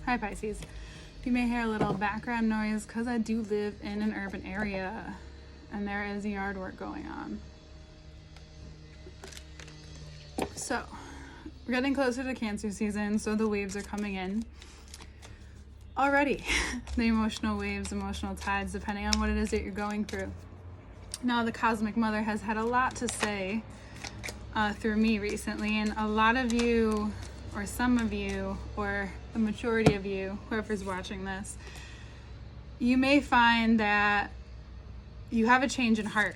Hi Pisces. You may hear a little background noise because I do live in an urban area and there is yard work going on. So, we're getting closer to Cancer season, so the waves are coming in already. The emotional waves, emotional tides, depending on what it is that you're going through. Now, the Cosmic Mother has had a lot to say through me recently, and a lot of you, or some of you, or the majority of you, whoever's watching this, you may find that you have a change in heart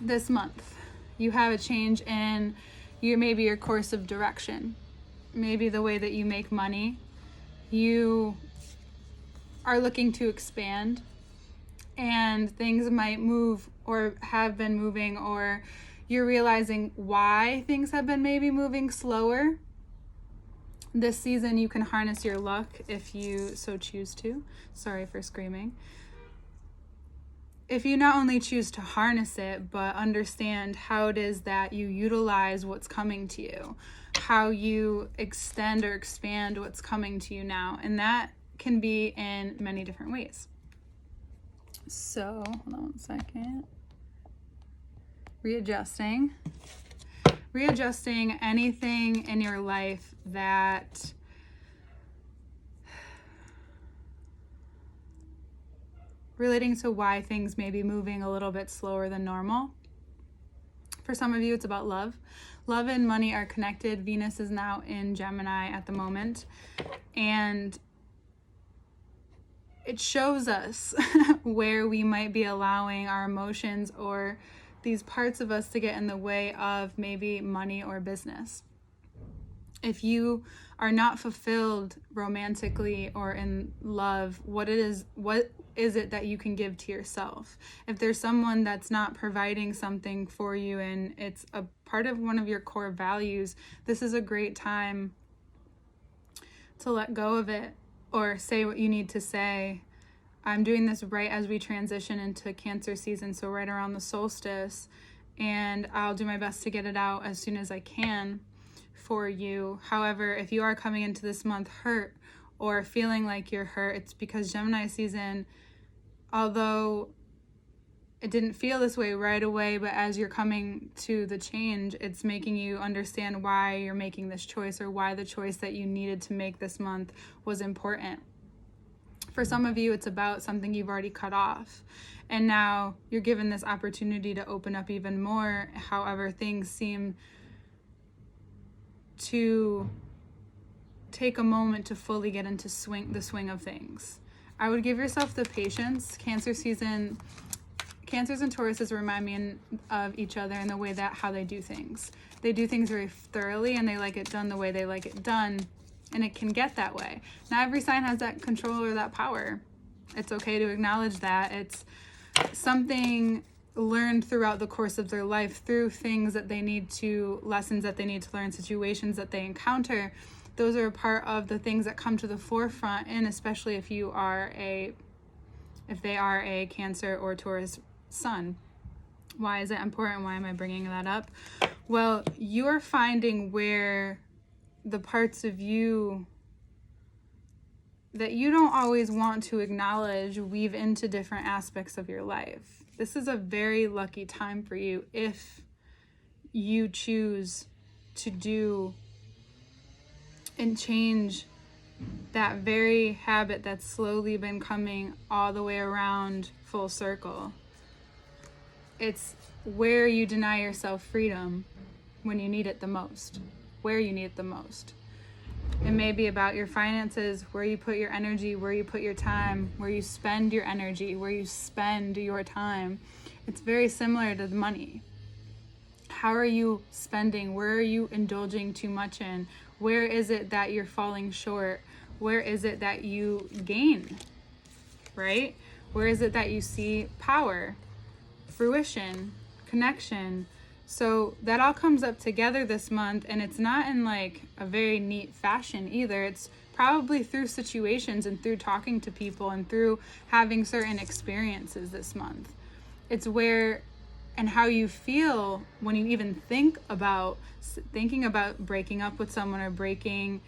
this month. You have a change in maybe your course of direction, maybe the way that you make money. You are looking to expand, and things might move or have been moving, or you're realizing why things have been maybe moving slower. This season you can harness your luck if you so choose to. Sorry for screaming. If you not only choose to harness it, but understand how it is that you utilize what's coming to you, how you extend or expand what's coming to you now. And that can be in many different ways. So, hold on one second. Readjusting anything in your life that relating to why things may be moving a little bit slower than normal. For some of you, it's about love. Love and money are connected. Venus is now in Gemini at the moment, and it shows us where we might be allowing our emotions or these parts of us to get in the way of maybe money or business. If you are not fulfilled romantically or in love, what is it that you can give to yourself? If there's someone that's not providing something for you and it's a part of one of your core values, this is a great time to let go of it or say what you need to say. I'm doing this right as we transition into Cancer season, so right around the solstice, and I'll do my best to get it out as soon as I can for you. However, if you are coming into this month hurt or feeling like you're hurt, it's because Gemini season, although it didn't feel this way right away, but as you're coming to the change, it's making you understand why you're making this choice or why the choice that you needed to make this month was important. For some of you, it's about something you've already cut off, and now you're given this opportunity to open up even more. However, things seem to take a moment to fully get into the swing of things. I would give yourself the patience. Cancer season, Cancers and Tauruses remind me of each other in the way that how they do things. They do things very thoroughly, and they like it done the way they like it done. And it can get that way. Not every sign has that control or that power. It's okay to acknowledge that. It's something learned throughout the course of their life through things that they need to, lessons that they need to learn, situations that they encounter. Those are a part of the things that come to the forefront, and especially if they are a Cancer or Taurus sun. Why is that important? Why am I bringing that up? Well, you're finding where the parts of you that you don't always want to acknowledge weave into different aspects of your life. This is a very lucky time for you if you choose to do and change that very habit that's slowly been coming all the way around full circle. It's where you deny yourself freedom when you need it the most. Where you need it the most. It may be about your finances, where you put your energy, where you put your time, where you spend your energy, where you spend your time. It's very similar to the money. How are you spending? Where are you indulging too much in? Where is it that you're falling short? Where is it that you gain? Right? Where is it that you see power, fruition, connection? So that all comes up together this month, and it's not in like a very neat fashion either. It's probably through situations and through talking to people and through having certain experiences this month. It's where and how you feel when you even thinking about breaking up with someone or breaking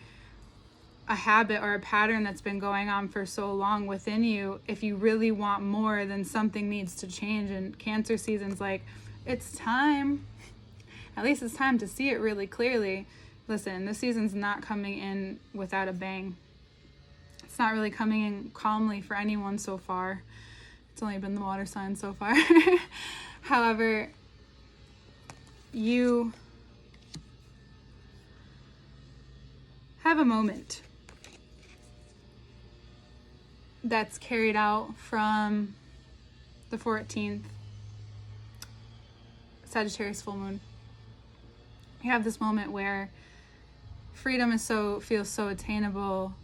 a habit or a pattern that's been going on for so long within you, if you really want more, then something needs to change. And Cancer season's like, it's time. At least it's time to see it really clearly. Listen, this season's not coming in without a bang. It's not really coming in calmly for anyone so far. It's only been the water sign so far. However, you have a moment that's carried out from the 14th, Sagittarius full moon. You have this moment where freedom feels so attainable,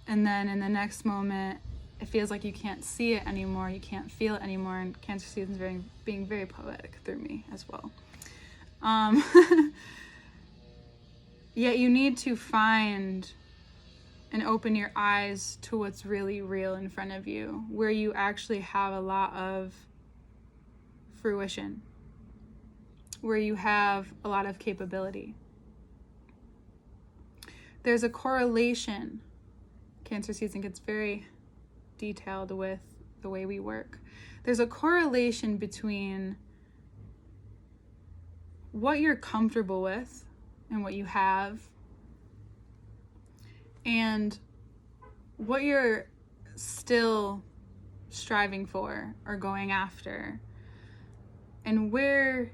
and then in the next moment it feels like you can't see it anymore, you can't feel it anymore. And Cancer season's being very poetic through me as well. Yet you need to find and open your eyes to what's really real in front of you, where you actually have a lot of fruition, where you have a lot of capability. There's a correlation. Cancer season gets very detailed with the way we work. There's a correlation between what you're comfortable with and what you have, and what you're still striving for or going after, and where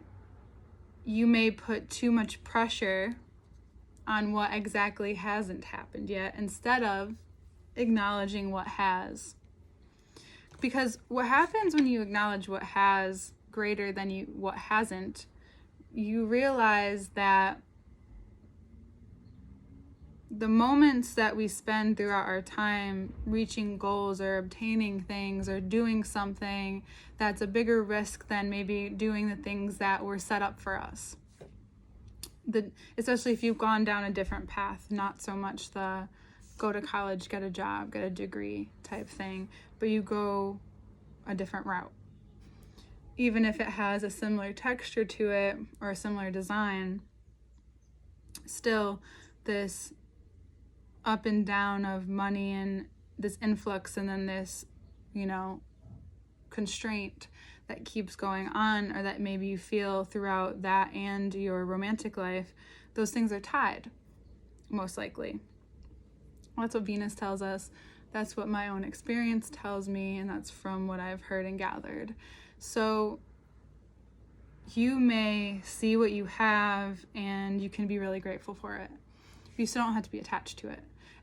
you may put too much pressure on what exactly hasn't happened yet instead of acknowledging what has. Because what happens when you acknowledge what has greater than what hasn't, you realize that the moments that we spend throughout our time reaching goals or obtaining things or doing something that's a bigger risk than maybe doing the things that were set up for us. Especially if you've gone down a different path, not so much the go to college, get a job, get a degree type thing, but you go a different route. Even if it has a similar texture to it or a similar design, still this up and down of money and this influx and then this, constraint that keeps going on, or that maybe you feel throughout that and your romantic life, those things are tied, most likely. That's what Venus tells us. That's what my own experience tells me, and that's from what I've heard and gathered. So you may see what you have and you can be really grateful for it. You still don't have to be attached to it.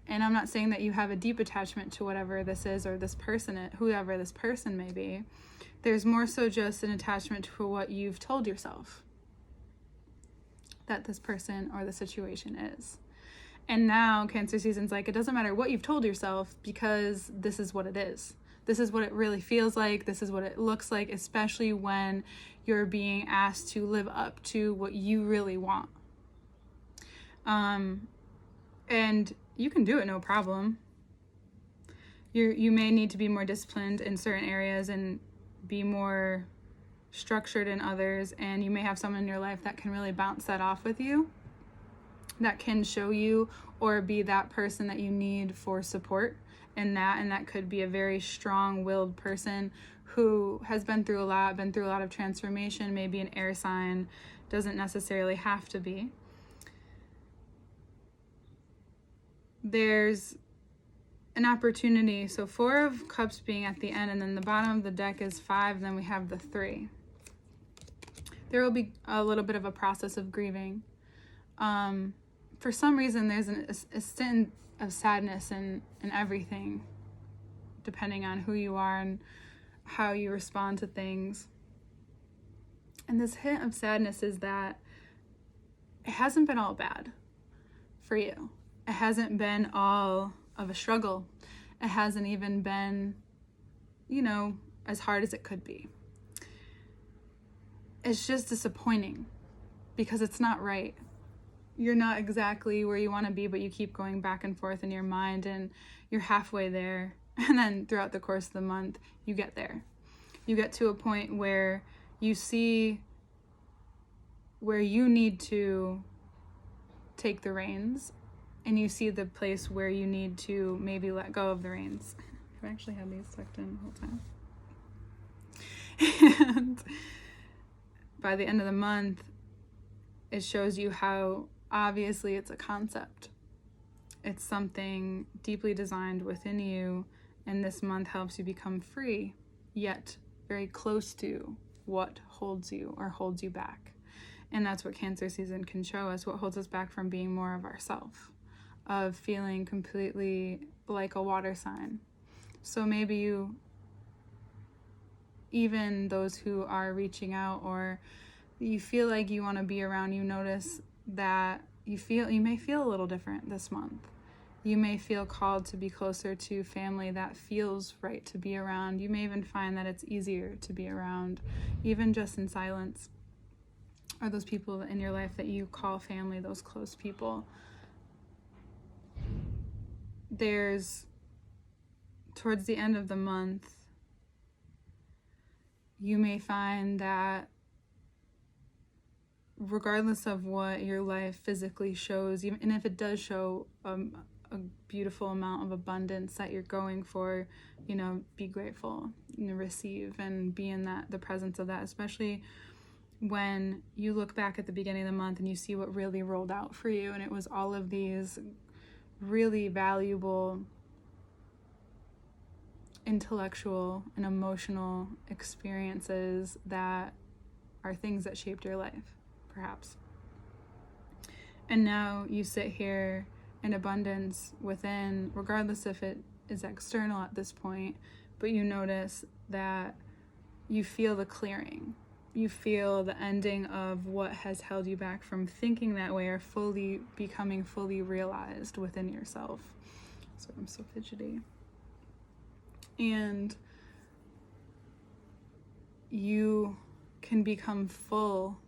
And I'm not saying that you have a deep attachment to whatever this is or this person, whoever this person may be. There's more so just an attachment to what you've told yourself that this person or the situation is. And now Cancer season's like, it doesn't matter what you've told yourself, because this is what it is. This is what it really feels like. This is what it looks like, especially when you're being asked to live up to what you really want. And you can do it, no problem. You may need to be more disciplined in certain areas and be more structured in others, and you may have someone in your life that can really bounce that off with you, that can show you or be that person that you need for support in that. And that could be a very strong-willed person who has been through a lot of transformation, maybe an air sign, doesn't necessarily have to be. There's an opportunity. So 4 of Cups being at the end, and then the bottom of the deck is 5, then we have the 3. There will be a little bit of a process of grieving. For some reason, there's a stint of sadness in everything, depending on who you are and how you respond to things. And this hint of sadness is that it hasn't been all bad for you. It hasn't been all of a struggle. It hasn't even been, as hard as it could be. It's just disappointing because it's not right. You're not exactly where you want to be, but you keep going back and forth in your mind, and you're halfway there. And then throughout the course of the month, you get there. You get to a point where you see where you need to take the reins and you see the place where you need to maybe let go of the reins. I've actually had these tucked in the whole time. And by the end of the month, it shows you how obviously it's a concept. It's something deeply designed within you, and this month helps you become free, yet very close to what holds you or holds you back. And that's what Cancer season can show us, what holds us back from being more of ourself, of feeling completely like a water sign. So maybe you, even those who are reaching out or you feel like you want to be around, you notice that you may feel a little different this month. You may feel called to be closer to family that feels right to be around. You may even find that it's easier to be around, even just in silence. Or those people in your life that you call family, those close people. There's, towards the end of the month, you may find that regardless of what your life physically shows, even, and if it does show a beautiful amount of abundance that you're going for, be grateful and receive and be in the presence of that, especially when you look back at the beginning of the month and you see what really rolled out for you, and it was all of these really valuable intellectual and emotional experiences that are things that shaped your life, perhaps. And now you sit here in abundance within, regardless if it is external at this point, but you notice that you feel the clearing. You feel the ending of what has held you back from thinking that way or becoming fully realized within yourself. So I'm so fidgety. And you can become full,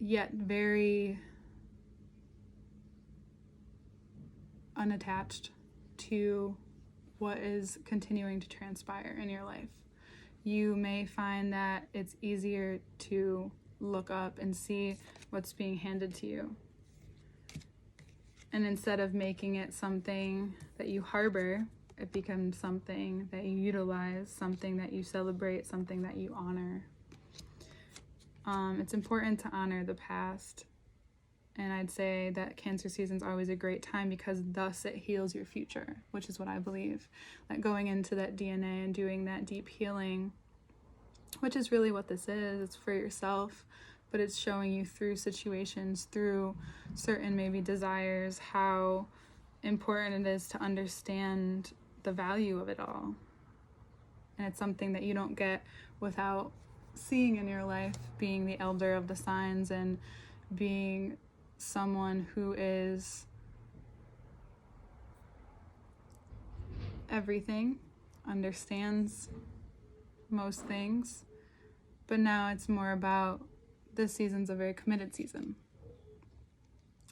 yet very unattached to what is continuing to transpire in your life. You may find that it's easier to look up and see what's being handed to you. And instead of making it something that you harbor, it becomes something that you utilize, something that you celebrate, something that you honor. It's important to honor the past. And I'd say that Cancer season is always a great time because thus it heals your future, which is what I believe. Like going into that DNA and doing that deep healing, which is really what this is. It's for yourself, but it's showing you through situations, through certain maybe desires, how important it is to understand the value of it all. And it's something that you don't get without seeing in your life, being the elder of the signs and being someone who is everything, understands most things, but now it's more about this season's a very committed season.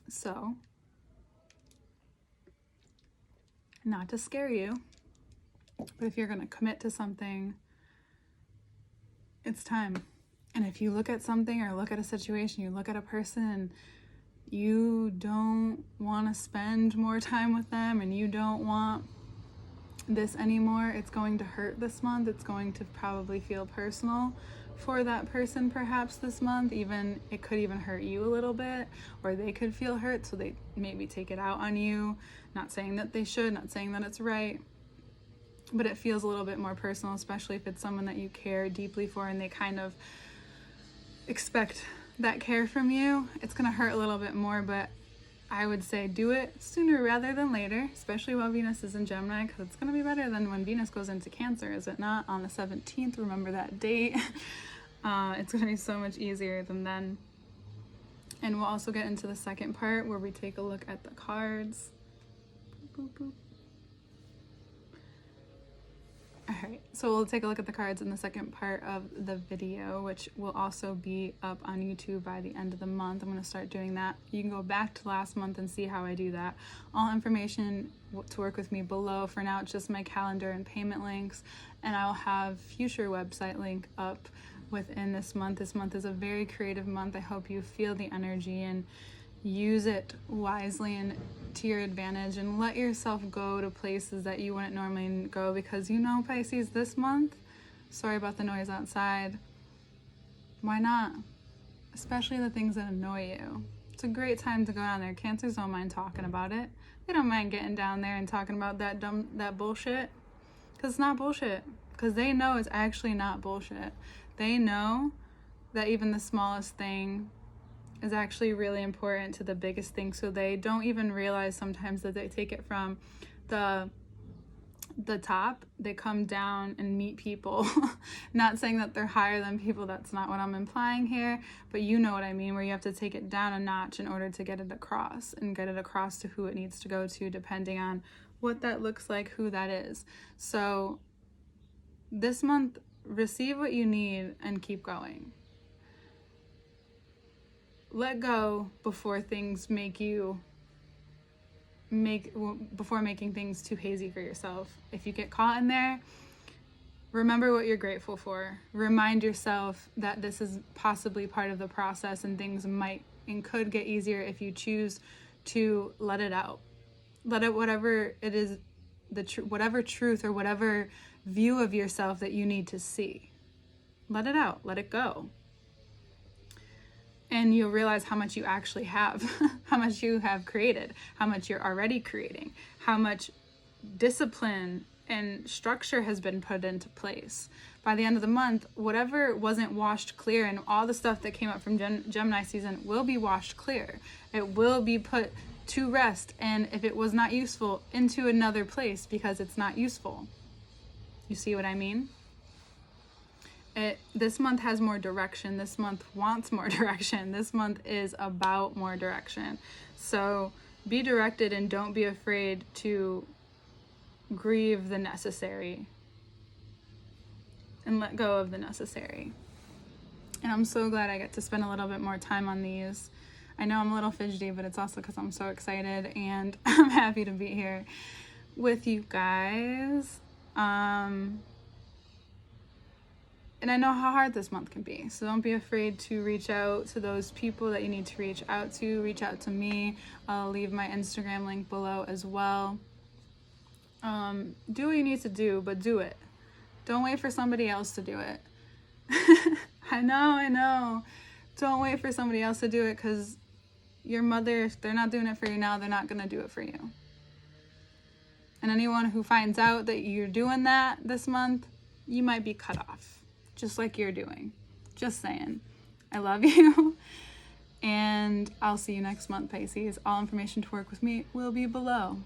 So, not to scare you, but if you're going to commit to something, it's time. And if you look at something or look at a situation, you look at a person and you don't want to spend more time with them and you don't want this anymore, it's going to hurt this month. It's going to probably feel personal for that person perhaps this month. Even it could even hurt you a little bit, or they could feel hurt, so they maybe take it out on you. Not saying that they should, not saying that it's right, but it feels a little bit more personal, especially if it's someone that you care deeply for and they kind of expect that care from you. It's going to hurt a little bit more, but I would say do it sooner rather than later, especially while Venus is in Gemini, because it's going to be better than when Venus goes into Cancer, is it not? On the 17th, remember that date. It's going to be so much easier than then. And we'll also get into the second part where we take a look at the cards. Boop, boop. Alright, so we'll take a look at the cards in the second part of the video, which will also be up on YouTube by the end of the month. I'm going to start doing that. You can go back to last month and see how I do that. All information to work with me below. For now, it's just my calendar and payment links, and I'll have future website link up within this month. This month is a very creative month. I hope you feel the energy and use it wisely and to your advantage, and let yourself go to places that you wouldn't normally go, because Pisces, this month, sorry about the noise outside, why not? Especially the things that annoy you. It's a great time to go down there. Cancers don't mind talking about it. They don't mind getting down there and talking about that bullshit, because it's not bullshit, because they know it's actually not bullshit. They know that even the smallest thing is actually really important to the biggest thing, so they don't even realize sometimes that they take it from the top. They come down and meet people. Not saying that they're higher than people, that's not what I'm implying here, but you know what I mean, where you have to take it down a notch in order to get it across, and get it across to who it needs to go to, depending on what that looks like, who that is. So this month, receive what you need and keep going. Let go before things before making things too hazy for yourself. If you get caught in there, remember what you're grateful for. Remind yourself that this is possibly part of the process, and things might and could get easier if you choose to let it out. Let it, whatever it is, whatever truth or whatever view of yourself that you need to see. Let it out. Let it go. And you'll realize how much you actually have, how much you have created, how much you're already creating, how much discipline and structure has been put into place. By the end of the month, whatever wasn't washed clear, and all the stuff that came up from Gemini season will be washed clear. It will be put to rest, and if it was not useful, into another place, because it's not useful. You see what I mean? This month has more direction. This month wants more direction. This month is about more direction. So be directed, and don't be afraid to grieve the necessary and let go of the necessary. And I'm so glad I get to spend a little bit more time on these. I know I'm a little fidgety, but it's also because I'm so excited, and I'm happy to be here with you guys. And I know how hard this month can be. So don't be afraid to reach out to those people that you need to reach out to. Reach out to me. I'll leave my Instagram link below as well. Do what you need to do, but do it. Don't wait for somebody else to do it. I know. Don't wait for somebody else to do it, because your mother, if they're not doing it for you now, they're not going to do it for you. And anyone who finds out that you're doing that this month, you might be cut off. Just like you're doing. Just saying. I love you. And I'll see you next month, Pisces. All information to work with me will be below.